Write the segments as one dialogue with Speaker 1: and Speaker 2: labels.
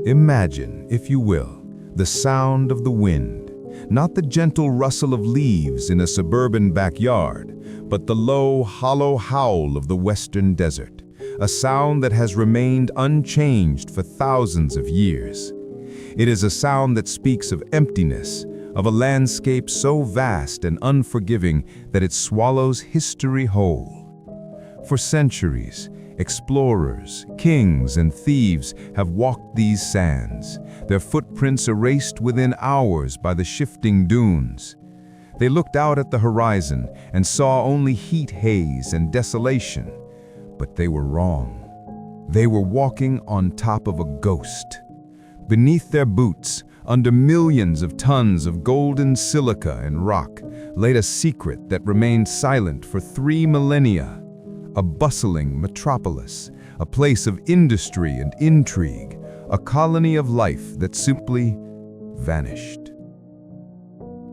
Speaker 1: Imagine, if you will, the sound of the wind, not the gentle rustle of leaves in a suburban backyard, but the low, hollow howl of the western desert, a sound that has remained unchanged for thousands of years. It is a sound that speaks of emptiness, of a landscape so vast and unforgiving that it swallows history whole. For centuries, explorers, kings, and thieves have walked these sands, their footprints erased within hours by the shifting dunes. They looked out at the horizon and saw only heat haze and desolation. But they were wrong. They were walking on top of a ghost. Beneath their boots, under millions of tons of golden silica and rock, laid a secret that remained silent for 3 millennia. A bustling metropolis, a place of industry and intrigue, a colony of life that simply vanished.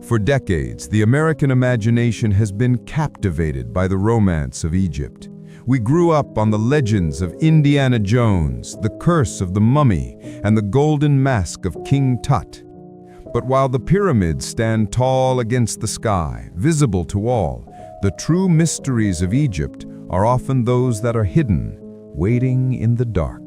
Speaker 1: For decades, the American imagination has been captivated by the romance of Egypt. We grew up on the legends of Indiana Jones, the curse of the mummy, and the golden mask of King Tut. But while the pyramids stand tall against the sky, visible to all, the true mysteries of Egypt are often those that are hidden, waiting in the dark.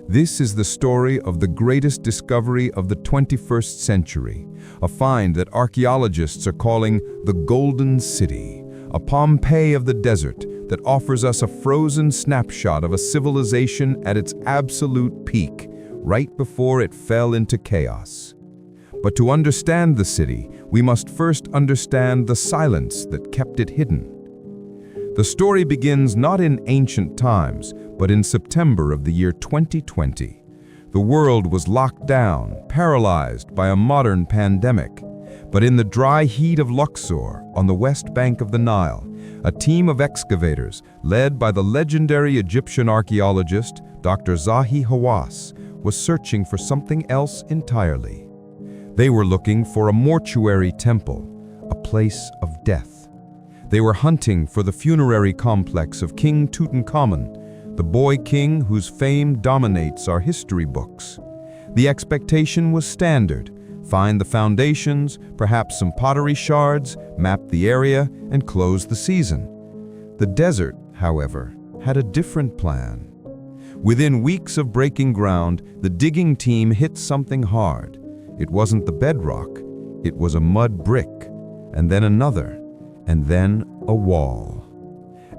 Speaker 1: This is the story of the greatest discovery of the 21st century, a find that archaeologists are calling the Golden City, a Pompeii of the desert that offers us a frozen snapshot of a civilization at its absolute peak, right before it fell into chaos. But to understand the city, we must first understand the silence that kept it hidden. The story begins not in ancient times, but in September of the year 2020. The world was locked down, paralyzed by a modern pandemic. But in the dry heat of Luxor, on the west bank of the Nile, a team of excavators, led by the legendary Egyptian archaeologist Dr. Zahi Hawass, was searching for something else entirely. They were looking for a mortuary temple, a place of death. They were hunting for the funerary complex of King Tutankhamun, the boy king whose fame dominates our history books. The expectation was standard: find the foundations, perhaps some pottery shards, map the area, and close the season. The desert, however, had a different plan. Within weeks of breaking ground, the digging team hit something hard. It wasn't the bedrock, it was a mud brick, and then another, and then a wall.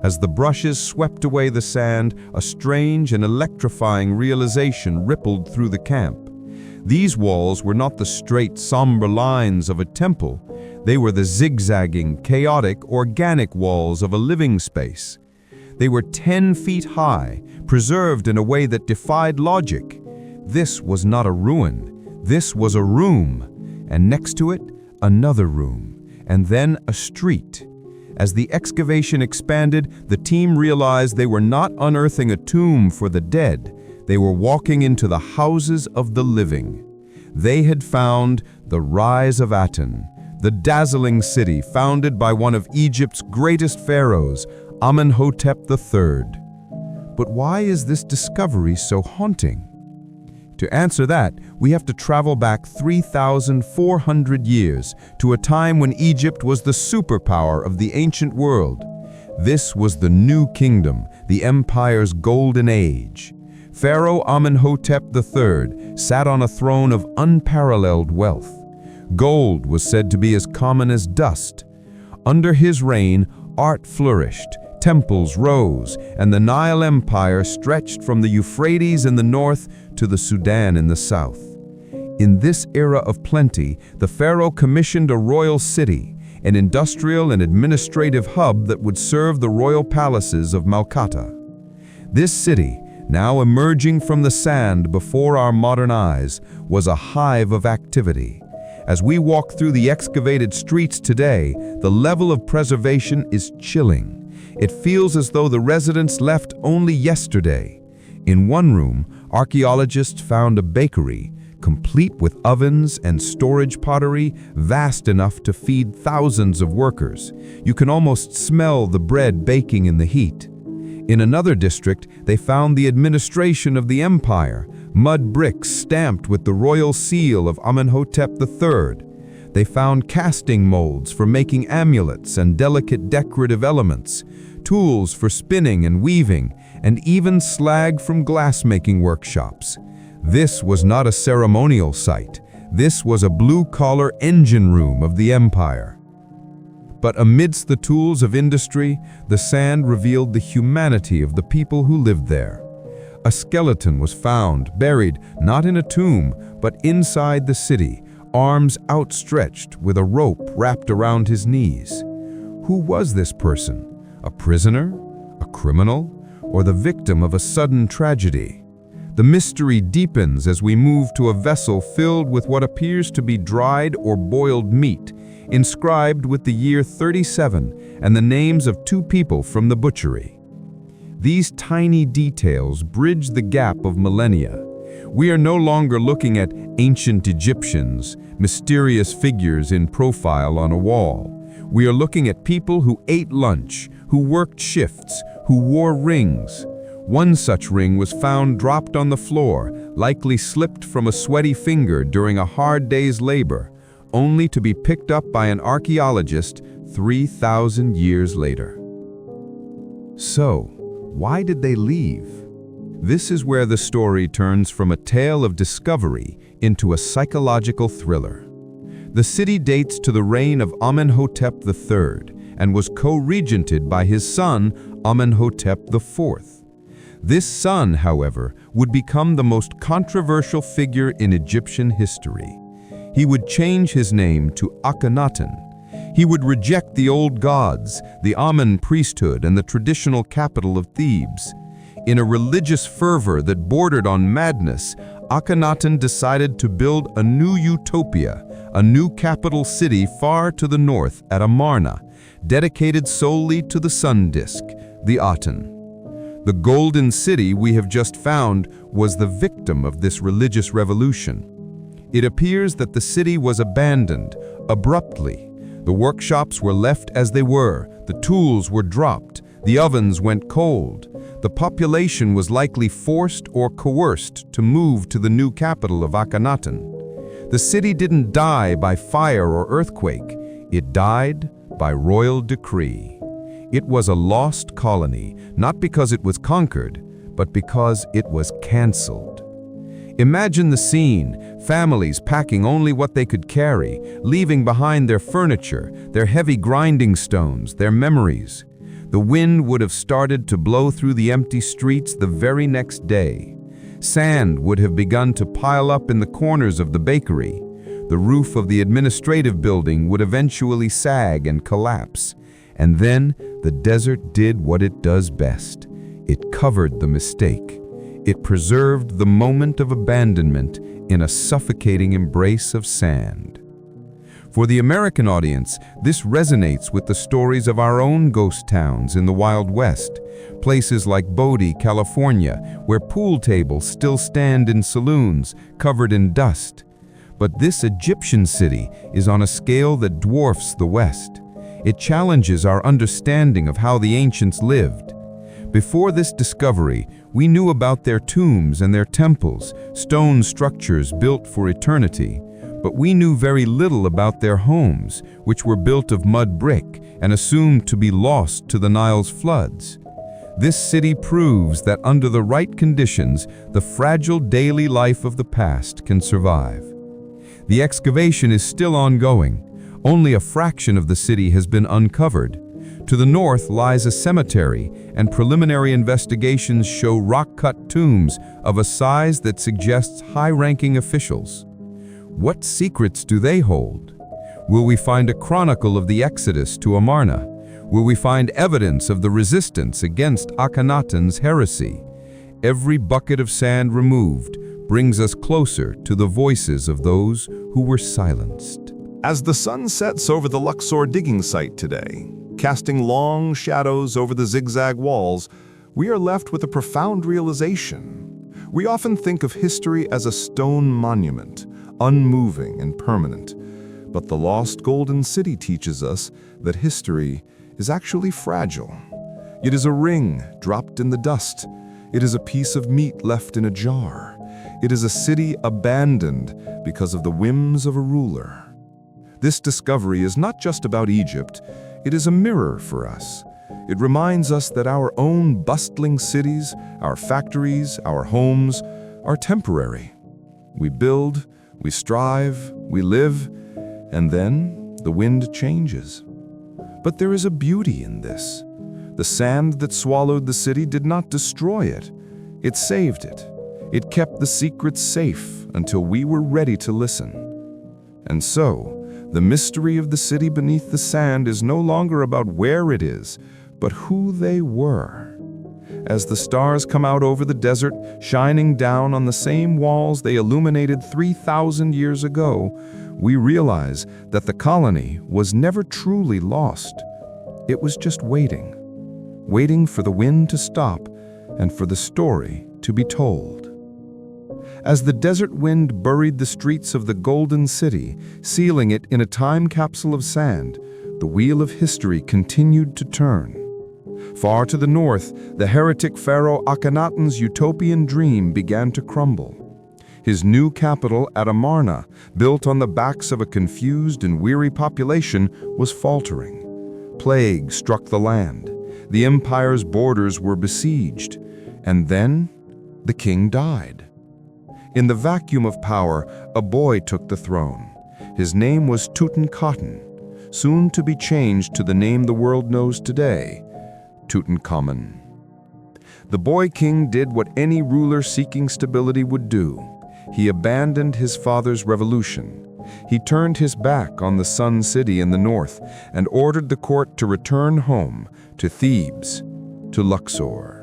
Speaker 1: As the brushes swept away the sand, a strange and electrifying realization rippled through the camp. These walls were not the straight, somber lines of a temple. They were the zigzagging, chaotic, organic walls of a living space. They were 10 feet high, preserved in a way that defied logic. This was not a ruin. This was a room, and next to it, another room, and then a street. As the excavation expanded, the team realized they were not unearthing a tomb for the dead. They were walking into the houses of the living. They had found the rise of Aten, the dazzling city founded by one of Egypt's greatest pharaohs, Amenhotep III. But why is this discovery so haunting? To answer that, we have to travel back 3,400 years to a time when Egypt was the superpower of the ancient world. This was the New Kingdom, the empire's golden age. Pharaoh Amenhotep III sat on a throne of unparalleled wealth. Gold was said to be as common as dust. Under his reign, art flourished, temples rose, and the Nile Empire stretched from the Euphrates in the north to the Sudan in the south. In this era of plenty, the pharaoh commissioned a royal city, an industrial and administrative hub that would serve the royal palaces of Malkata. This city, now emerging from the sand before our modern eyes, was a hive of activity. As we walk through the excavated streets today, the level of preservation is chilling. It feels as though the residents left only yesterday. In one room, archaeologists found a bakery, complete with ovens and storage pottery vast enough to feed thousands of workers. You can almost smell the bread baking in the heat. In another district, they found the administration of the empire, mud bricks stamped with the royal seal of Amenhotep III. They found casting molds for making amulets and delicate decorative elements, tools for spinning and weaving, and even slag from glass-making workshops. This was not a ceremonial site. This was a blue-collar engine room of the empire. But amidst the tools of industry, the sand revealed the humanity of the people who lived there. A skeleton was found, buried not in a tomb, but inside the city, arms outstretched with a rope wrapped around his knees. Who was this person? A prisoner? A criminal? Or the victim of a sudden tragedy? The mystery deepens as we move to a vessel filled with what appears to be dried or boiled meat, inscribed with the year 37 and the names of 2 people from the butchery. These tiny details bridge the gap of millennia. We are no longer looking at ancient Egyptians, mysterious figures in profile on a wall. We are looking at people who ate lunch, who worked shifts, who wore rings. One such ring was found dropped on the floor, likely slipped from a sweaty finger during a hard day's labor, only to be picked up by an archaeologist 3,000 years later. So, why did they leave? This is where the story turns from a tale of discovery into a psychological thriller. The city dates to the reign of Amenhotep III and was co-regented by his son Amenhotep IV. This son, however, would become the most controversial figure in Egyptian history. He would change his name to Akhenaten. He would reject the old gods, the Amen priesthood, and the traditional capital of Thebes. In a religious fervor that bordered on madness, Akhenaten decided to build a new utopia, a new capital city far to the north at Amarna, dedicated solely to the sun disk, the Aten. The golden city we have just found was the victim of this religious revolution. It appears that the city was abandoned abruptly. The workshops were left as they were, the tools were dropped, the ovens went cold. The population was likely forced or coerced to move to the new capital of Akhenaten. The city didn't die by fire or earthquake. It died by royal decree. It was a lost colony, not because it was conquered, but because it was cancelled. Imagine the scene, families packing only what they could carry, leaving behind their furniture, their heavy grinding stones, their memories. The wind would have started to blow through the empty streets the very next day. Sand would have begun to pile up in the corners of the bakery. The roof of the administrative building would eventually sag and collapse. And then the desert did what it does best. It covered the mistake. It preserved the moment of abandonment in a suffocating embrace of sand. For the American audience, this resonates with the stories of our own ghost towns in the Wild West, places like Bodie, California, where pool tables still stand in saloons covered in dust. But this Egyptian city is on a scale that dwarfs the West. It challenges our understanding of how the ancients lived. Before this discovery, we knew about their tombs and their temples, stone structures built for eternity. But we knew very little about their homes, which were built of mud brick and assumed to be lost to the Nile's floods. This city proves that under the right conditions, the fragile daily life of the past can survive. The excavation is still ongoing. Only a fraction of the city has been uncovered. To the north lies a cemetery, and preliminary investigations show rock-cut tombs of a size that suggests high-ranking officials. What secrets do they hold? Will we find a chronicle of the exodus to Amarna? Will we find evidence of the resistance against Akhenaten's heresy? Every bucket of sand removed brings us closer to the voices of those who were silenced.
Speaker 2: As the sun sets over the Luxor digging site today, casting long shadows over the zigzag walls, we are left with a profound realization. We often think of history as a stone monument, unmoving and permanent. But the lost golden city teaches us that history is actually fragile. It is a ring dropped in the dust. It is a piece of meat left in a jar. It is a city abandoned because of the whims of a ruler. This discovery is not just about Egypt, it is a mirror for us. It reminds us that our own bustling cities, our factories, our homes are temporary. We build, we strive, we live, and then the wind changes. But there is a beauty in this. The sand that swallowed the city did not destroy it. It saved it. It kept the secrets safe until we were ready to listen. And so, the mystery of the city beneath the sand is no longer about where it is, but who they were. As the stars come out over the desert, shining down on the same walls they illuminated 3,000 years ago, we realize that the colony was never truly lost. It was just waiting for the wind to stop and for the story to be told. As the desert wind buried the streets of the Golden City, sealing it in a time capsule of sand, the wheel of history continued to turn. Far to the north, the heretic pharaoh Akhenaten's utopian dream began to crumble. His new capital at Amarna, built on the backs of a confused and weary population, was faltering. Plague struck the land. The empire's borders were besieged. And then, the king died. In the vacuum of power, a boy took the throne. His name was Tutankhaten, soon to be changed to the name the world knows today, Tutankhamun. The boy king did what any ruler seeking stability would do. He abandoned his father's revolution. He turned his back on the Sun City in the north and ordered the court to return home, to Thebes, to Luxor.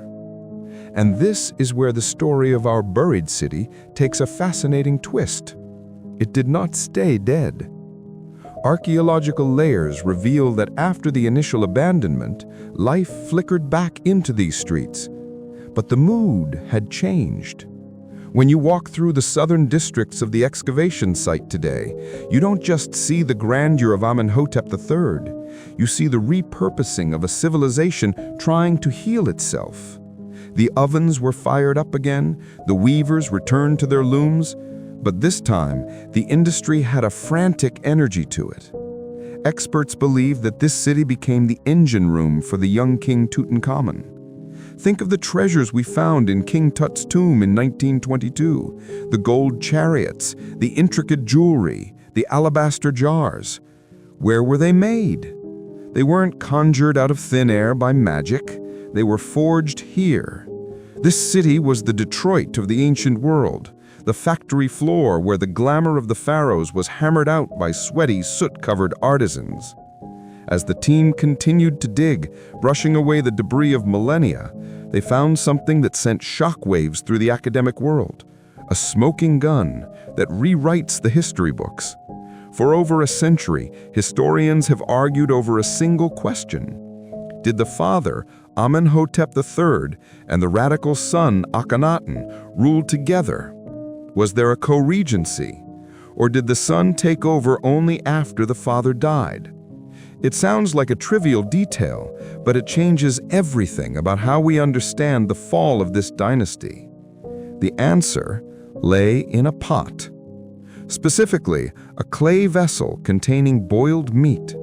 Speaker 2: And this is where the story of our buried city takes a fascinating twist. It did not stay dead. Archaeological layers reveal that after the initial abandonment, life flickered back into these streets. But the mood had changed. When you walk through the southern districts of the excavation site today, you don't just see the grandeur of Amenhotep III. You see the repurposing of a civilization trying to heal itself. The ovens were fired up again, the weavers returned to their looms, but this time, the industry had a frantic energy to it. Experts believe that this city became the engine room for the young King Tutankhamun. Think of the treasures we found in King Tut's tomb in 1922, the gold chariots, the intricate jewelry, the alabaster jars. Where were they made? They weren't conjured out of thin air by magic. They were forged here. This city was the Detroit of the ancient world, the factory floor where the glamour of the pharaohs was hammered out by sweaty, soot-covered artisans. As the team continued to dig, brushing away the debris of millennia, they found something that sent shockwaves through the academic world, a smoking gun that rewrites the history books. For over a century, historians have argued over a single question. Did the father, Amenhotep III, and the radical son, Akhenaten, rule together? Was there a co-regency? Or did the son take over only after the father died? It sounds like a trivial detail, but it changes everything about how we understand the fall of this dynasty. The answer lay in a pot. Specifically, a clay vessel containing boiled meat.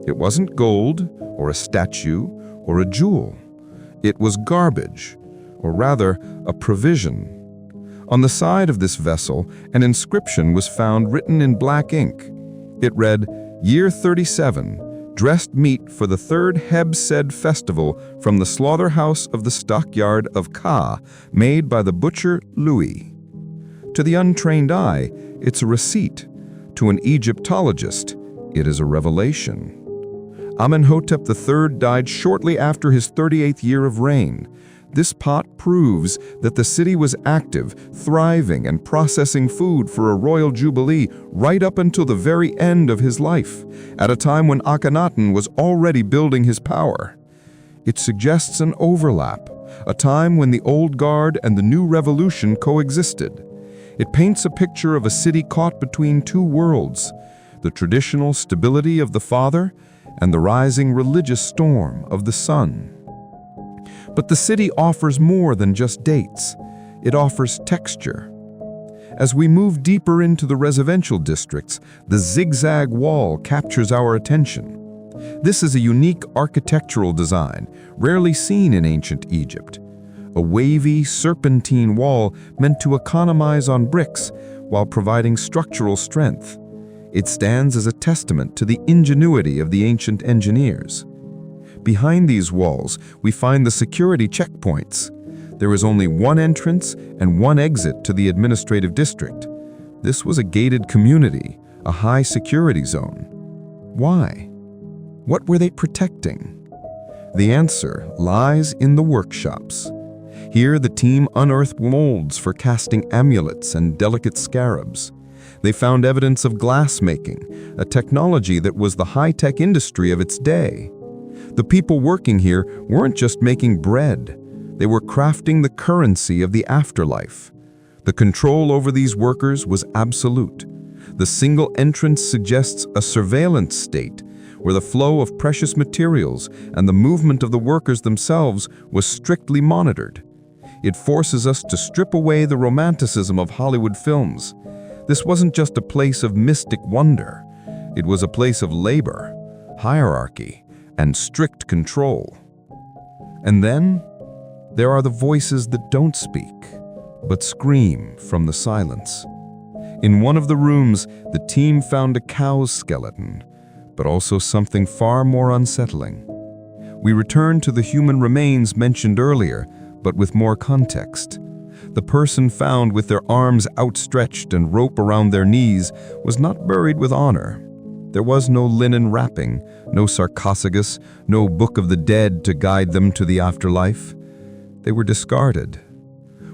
Speaker 2: It wasn't gold, or a statue, or a jewel. It was garbage, or rather, a provision. On the side of this vessel, an inscription was found written in black ink. It read, "Year 37, dressed meat for the third Heb-Sed festival from the slaughterhouse of the stockyard of Ka, made by the butcher Louis." To the untrained eye, it's a receipt. To an Egyptologist, it is a revelation. Amenhotep III died shortly after his 38th year of reign. This pot proves that the city was active, thriving, and processing food for a royal jubilee right up until the very end of his life, at a time when Akhenaten was already building his power. It suggests an overlap, a time when the old guard and the new revolution coexisted. It paints a picture of a city caught between two worlds, the traditional stability of the father and the rising religious storm of the son. But the city offers more than just dates. It offers texture.
Speaker 1: As we move deeper into the residential districts, the zigzag wall captures our attention. This is a unique architectural design, rarely seen in ancient Egypt. A wavy, serpentine wall meant to economize on bricks while providing structural strength. It stands as a testament to the ingenuity of the ancient engineers. Behind these walls, we find the security checkpoints. There is only one entrance and one exit to the administrative district. This was a gated community, a high security zone. Why? What were they protecting? The answer lies in the workshops. Here, the team unearthed molds for casting amulets and delicate scarabs. They found evidence of glass-making, a technology that was the high-tech industry of its day. The people working here weren't just making bread. They were crafting the currency of the afterlife. The control over these workers was absolute. The single entrance suggests a surveillance state, where the flow of precious materials and the movement of the workers themselves was strictly monitored. It forces us to strip away the romanticism of Hollywood films. This wasn't just a place of mystic wonder. It was a place of labor, hierarchy, and strict control. And then, there are the voices that don't speak, but scream from the silence. In one of the rooms, the team found a cow's skeleton, but also something far more unsettling. We return to the human remains mentioned earlier, but with more context. The person found with their arms outstretched and rope around their knees was not buried with honor. There was no linen wrapping, no sarcophagus, no book of the dead to guide them to the afterlife. They were discarded.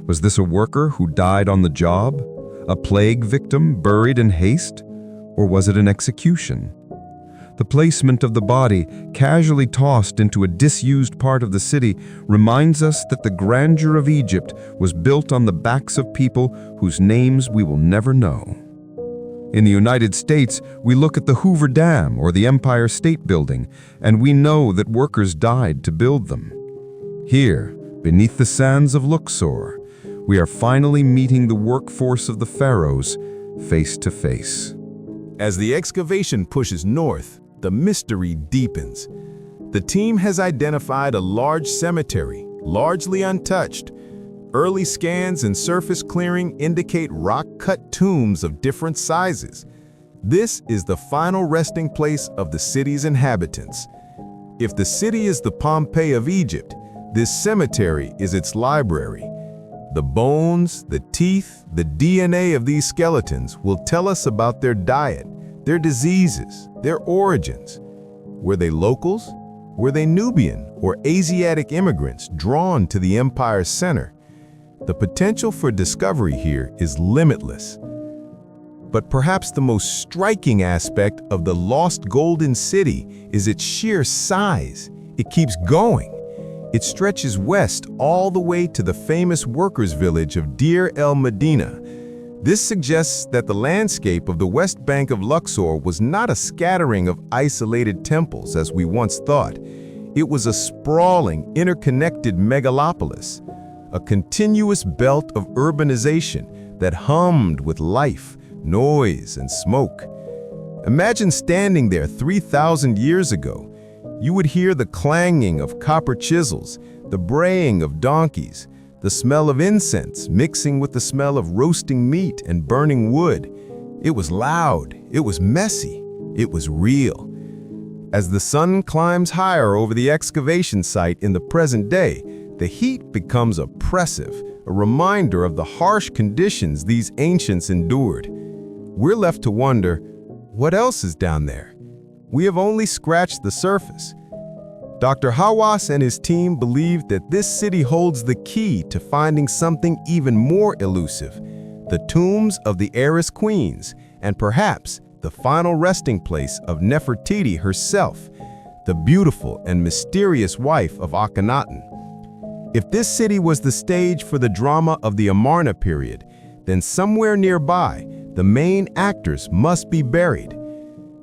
Speaker 1: Was this a worker who died on the job? A plague victim buried in haste? Or was it an execution? The placement of the body, casually tossed into a disused part of the city, reminds us that the grandeur of Egypt was built on the backs of people whose names we will never know. In the United States, we look at the Hoover Dam or the Empire State Building, and we know that workers died to build them. Here, beneath the sands of Luxor, we are finally meeting the workforce of the pharaohs face to face.
Speaker 2: As the excavation pushes north, the mystery deepens. The team has identified a large cemetery, largely untouched. Early scans and surface clearing indicate rock-cut tombs of different sizes. This is the final resting place of the city's inhabitants. If the city is the Pompeii of Egypt, this cemetery is its library. The bones, the teeth, the DNA of these skeletons will tell us about their diet, their diseases, their origins. Were they locals? Were they Nubian or Asiatic immigrants drawn to the empire's center? The potential for discovery here is limitless. But perhaps the most striking aspect of the lost Golden City is its sheer size. It keeps going. It stretches west all the way to the famous workers' village of Deir el-Medina. This suggests that the landscape of the west bank of Luxor was not a scattering of isolated temples as we once thought. It was a sprawling, interconnected megalopolis, a continuous belt of urbanization that hummed with life, noise, and smoke. Imagine standing there 3,000 years ago. You would hear the clanging of copper chisels, the braying of donkeys, the smell of incense mixing with the smell of roasting meat and burning wood. It was loud, it was messy, it was real. As the sun climbs higher over the excavation site in the present day, the heat becomes oppressive, a reminder of the harsh conditions these ancients endured. We're left to wonder, what else is down there? We have only scratched the surface. Dr. Hawass and his team believe that this city holds the key to finding something even more elusive, the tombs of the heiress queens, and perhaps the final resting place of Nefertiti herself, the beautiful and mysterious wife of Akhenaten. If this city was the stage for the drama of the Amarna period, then somewhere nearby, the main actors must be buried.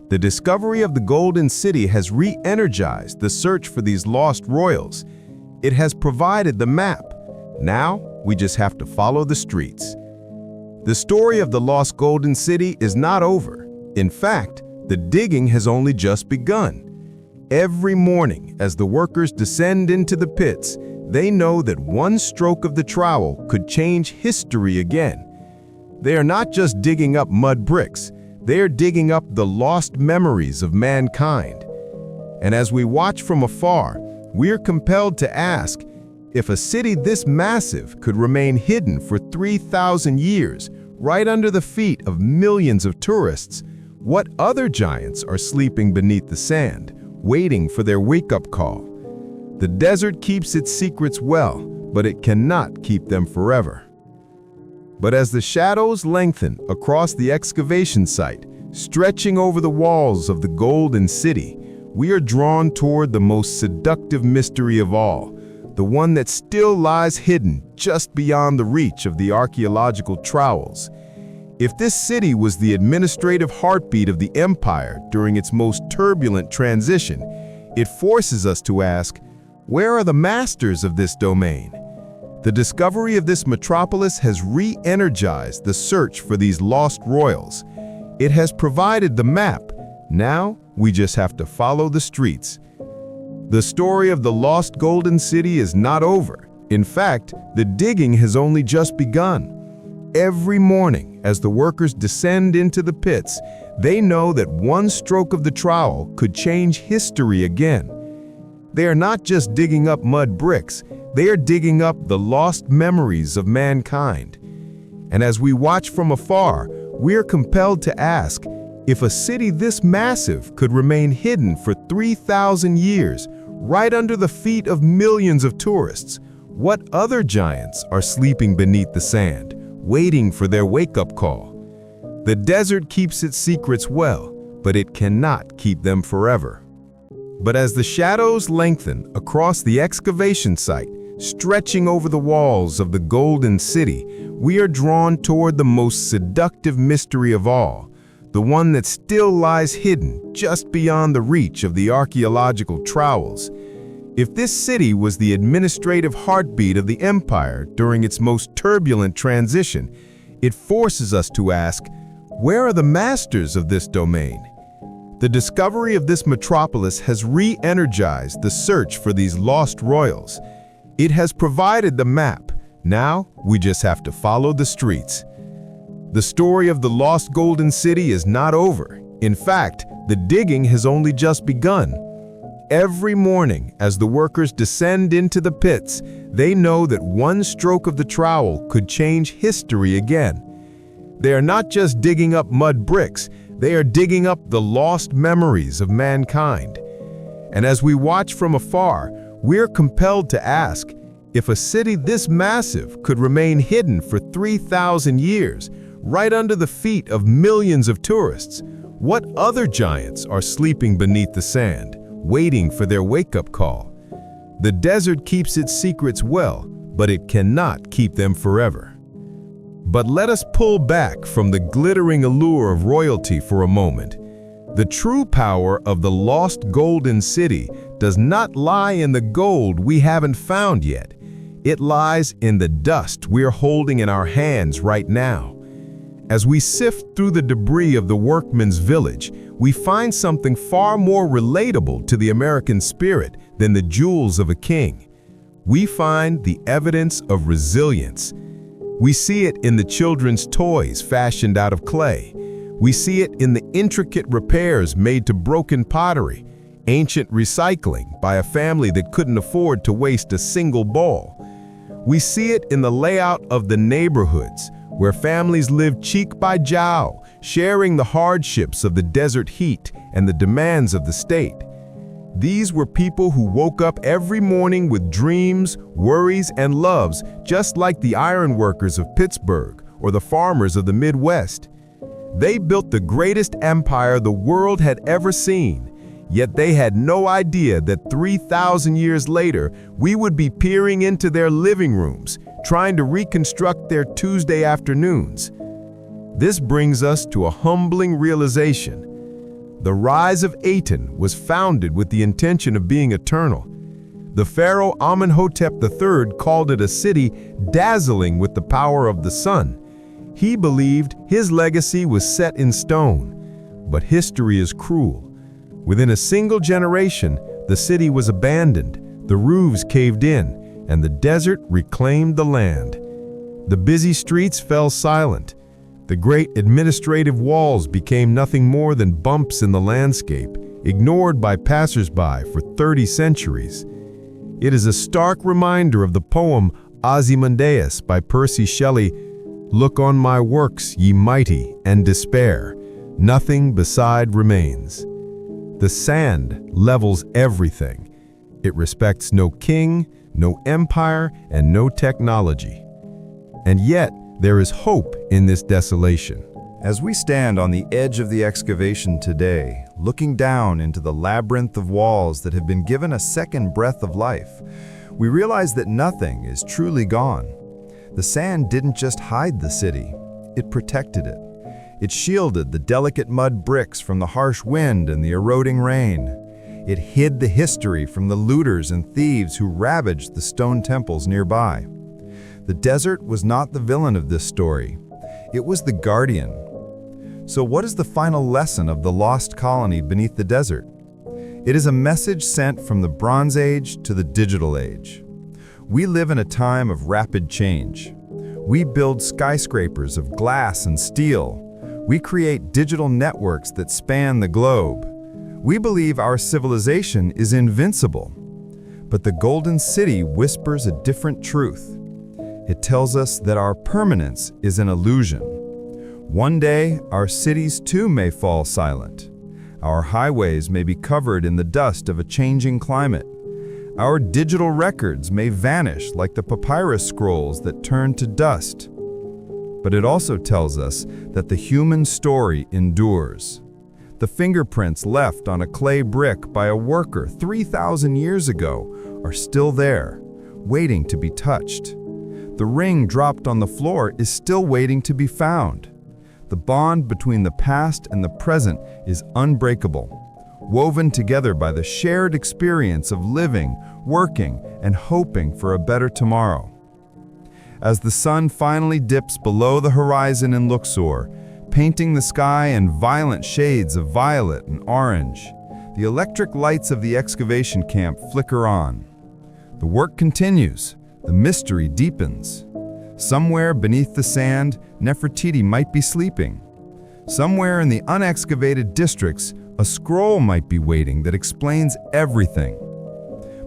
Speaker 2: The discovery of the Golden City has re-energized the search for these lost royals. It has provided the map. Now, we just have to follow the streets.
Speaker 1: The story of the lost Golden City is not over. In fact, the digging has only just begun. Every morning, as the workers descend into the pits, they know that one stroke of the trowel could change history again. They are not just digging up mud bricks, they are digging up the lost memories of mankind. And as we watch from afar, we are compelled to ask, if a city this massive could remain hidden for 3,000 years, right under the feet of millions of tourists, what other giants are sleeping beneath the sand, waiting for their wake-up call? The desert keeps its secrets well, but it cannot keep them forever. But as the shadows lengthen across the excavation site, stretching over the walls of the Golden City, we are drawn toward the most seductive mystery of all, the one that still lies hidden just beyond the reach of the archaeological trowels. If this city was the administrative heartbeat of the empire during its most turbulent transition, it forces us to ask, where are the masters of this domain? The discovery of this metropolis has re-energized the search for these lost royals. It has provided the map. Now, we just have to follow the streets. The story of the lost Golden City is not over. In fact, the digging has only just begun. Every morning, as the workers descend into the pits, they know that one stroke of the trowel could change history again. They are not just digging up mud bricks, they are digging up the lost memories of mankind. And as we watch from afar, we are compelled to ask, if a city this massive could remain hidden for 3,000 years, right under the feet of millions of tourists, what other giants are sleeping beneath the sand, waiting for their wake-up call? The desert keeps its secrets well, but it cannot keep them forever. But as the shadows lengthen across the excavation site, stretching over the walls of the Golden City, we are drawn toward the most seductive mystery of all, the one that still lies hidden just beyond the reach of the archaeological trowels. If this city was the administrative heartbeat of the empire during its most turbulent transition, it forces us to ask, where are the masters of this domain? The discovery of this metropolis has re-energized the search for these lost royals. It has provided the map. Now, we just have to follow the streets. The story of the lost Golden City is not over. In fact, the digging has only just begun. Every morning, as the workers descend into the pits, they know that one stroke of the trowel could change history again. They are not just digging up mud bricks, they are digging up the lost memories of mankind. And as we watch from afar, we're compelled to ask, if a city this massive could remain hidden for 3,000 years, right under the feet of millions of tourists, what other giants are sleeping beneath the sand, waiting for their wake-up call? The desert keeps its secrets well, but it cannot keep them forever. But let us pull back from the glittering allure of royalty for a moment. The true power of the lost Golden City does not lie in the gold we haven't found yet. It lies in the dust we're holding in our hands right now. As we sift through the debris of the workman's village, we find something far more relatable to the American spirit than the jewels of a king. We find the evidence of resilience. We see it in the children's toys fashioned out of clay. We see it in the intricate repairs made to broken pottery, ancient recycling by a family that couldn't afford to waste a single bowl. We see it in the layout of the neighborhoods, where families live cheek by jowl, sharing the hardships of the desert heat and the demands of the state. These were people who woke up every morning with dreams, worries, and loves, just like the ironworkers of Pittsburgh or the farmers of the Midwest. They built the greatest empire the world had ever seen, yet they had no idea that 3,000 years later, we would be peering into their living rooms, trying to reconstruct their Tuesday afternoons. This brings us to a humbling realization. The rise of Aten was founded with the intention of being eternal. The pharaoh Amenhotep III called it a city dazzling with the power of the sun.
Speaker 3: He believed his legacy was set in stone. But history is cruel. Within a single generation, the city was abandoned, the roofs caved in, and the desert reclaimed the land. The busy streets fell silent. The great administrative walls became nothing more than bumps in the landscape, ignored by passers-by for 30 centuries. It is a stark reminder of the poem Ozymandias by Percy Shelley. Look on my works, ye mighty, and despair. Nothing beside remains. The sand levels everything. It respects no king, no empire, and no technology. And yet, there is hope in this desolation.
Speaker 1: As we stand on the edge of the excavation today, looking down into the labyrinth of walls that have been given a second breath of life, we realize that nothing is truly gone. The sand didn't just hide the city, it protected it. It shielded the delicate mud bricks from the harsh wind and the eroding rain. It hid the history from the looters and thieves who ravaged the stone temples nearby. The desert was not the villain of this story. It was the guardian. So what is the final lesson of the lost colony beneath the desert? It is a message sent from the Bronze Age to the digital age. We live in a time of rapid change. We build skyscrapers of glass and steel. We create digital networks that span the globe. We believe our civilization is invincible. But the Golden City whispers a different truth. It tells us that our permanence is an illusion. One day, our cities too may fall silent. Our highways may be covered in the dust of a changing climate. Our digital records may vanish like the papyrus scrolls that turn to dust. But it also tells us that the human story endures. The fingerprints left on a clay brick by a worker 3,000 years ago are still there, waiting to be touched. The ring dropped on the floor is still waiting to be found. The bond between the past and the present is unbreakable, woven together by the shared experience of living, working, and hoping for a better tomorrow. As the sun finally dips below the horizon in Luxor, painting the sky in violent shades of violet and orange, the electric lights of the excavation camp flicker on. The work continues, the mystery deepens. Somewhere beneath the sand, Nefertiti might be sleeping. Somewhere in the unexcavated districts, a scroll might be waiting that explains everything.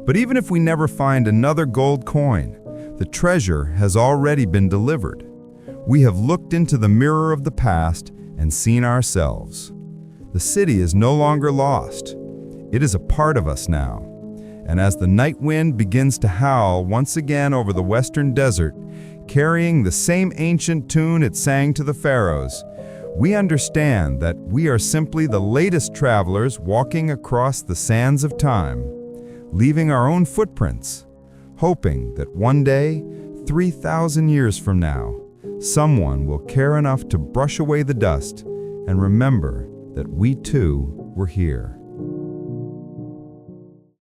Speaker 1: But even if we never find another gold coin, the treasure has already been delivered. We have looked into the mirror of the past and seen ourselves. The city is no longer lost. It is a part of us now. And as the night wind begins to howl once again over the western desert, carrying the same ancient tune it sang to the pharaohs, we understand that we are simply the latest travelers walking across the sands of time, leaving our own footprints, hoping that one day, 3,000 years from now, someone will care enough to brush away the dust and remember that we too were here.